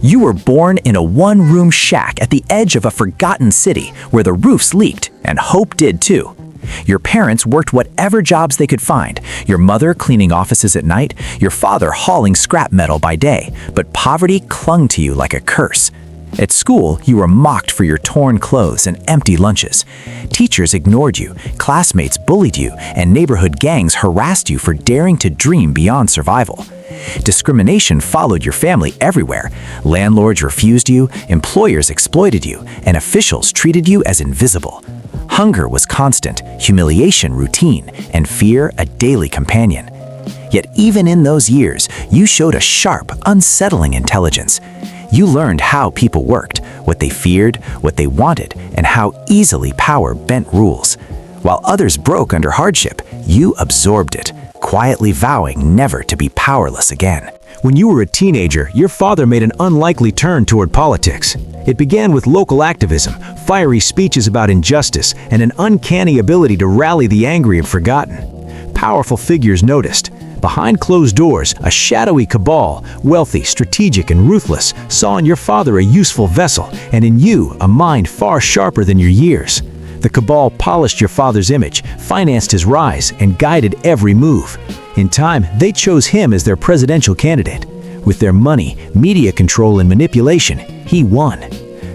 You were born in a one-room shack at the edge of a forgotten city where the roofs leaked, and hope did too. Your parents worked whatever jobs they could find, your mother cleaning offices at night, your father hauling scrap metal by day, but poverty clung to you like a curse. At school, you were mocked for your torn clothes and empty lunches. Teachers ignored you, classmates bullied you, and neighborhood gangs harassed you for daring to dream beyond survival. Discrimination followed your family everywhere. Landlords refused you, employers exploited you, and officials treated you as invisible. Hunger was constant, humiliation routine, and fear a daily companion. Yet even in those years, you showed a sharp, unsettling intelligence. You learned how people worked, what they feared, what they wanted, and how easily power bent rules. While others broke under hardship, you absorbed it, quietly vowing never to be powerless again. When you were a teenager, your father made an unlikely turn toward politics. It began with local activism, fiery speeches about injustice, and an uncanny ability to rally the angry and forgotten. Powerful figures noticed. Behind closed doors, a shadowy cabal, wealthy, strategic, and ruthless, saw in your father a useful vessel, and in you a mind far sharper than your years. The cabal polished your father's image, financed his rise, and guided every move. In time, they chose him as their presidential candidate. With their money, media control, and manipulation, he won.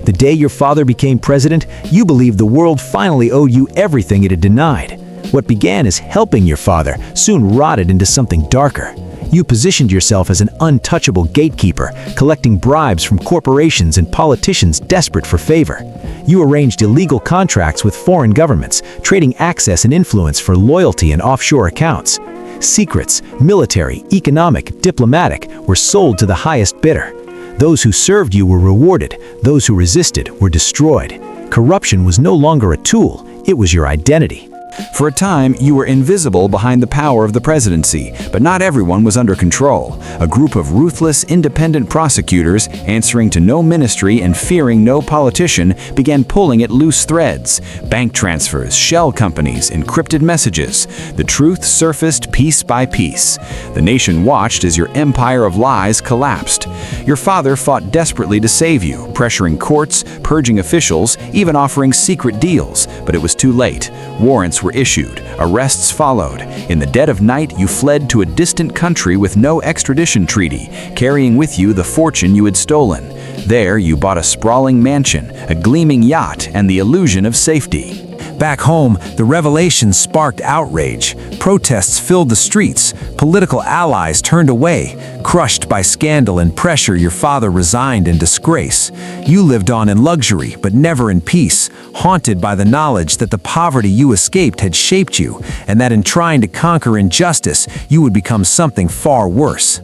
The day your father became president, you believed the world finally owed you everything it had denied. What began as helping your father soon rotted into something darker. You positioned yourself as an untouchable gatekeeper, collecting bribes from corporations and politicians desperate for favor. You arranged illegal contracts with foreign governments, trading access and influence for loyalty and offshore accounts. Secrets, military, economic, diplomatic, were sold to the highest bidder. Those who served you were rewarded, those who resisted were destroyed. Corruption was no longer a tool, it was your identity. For a time, you were invisible behind the power of the presidency, but not everyone was under control. A group of ruthless, independent prosecutors, answering to no ministry and fearing no politician, began pulling at loose threads. Bank transfers, shell companies, encrypted messages. The truth surfaced piece by piece. The nation watched as your empire of lies collapsed. Your father fought desperately to save you, pressuring courts, purging officials, even offering secret deals, but it was too late. Warrants were issued, arrests followed. In the dead of night, you fled to a distant country with no extradition treaty, carrying with you the fortune you had stolen. There, you bought a sprawling mansion, a gleaming yacht, and the illusion of safety. Back home, the revelation sparked outrage. Protests filled the streets. Political allies turned away. Crushed by scandal and pressure, your father resigned in disgrace. You lived on in luxury, but never in peace, haunted by the knowledge that the poverty you escaped had shaped you, and that in trying to conquer injustice, you would become something far worse.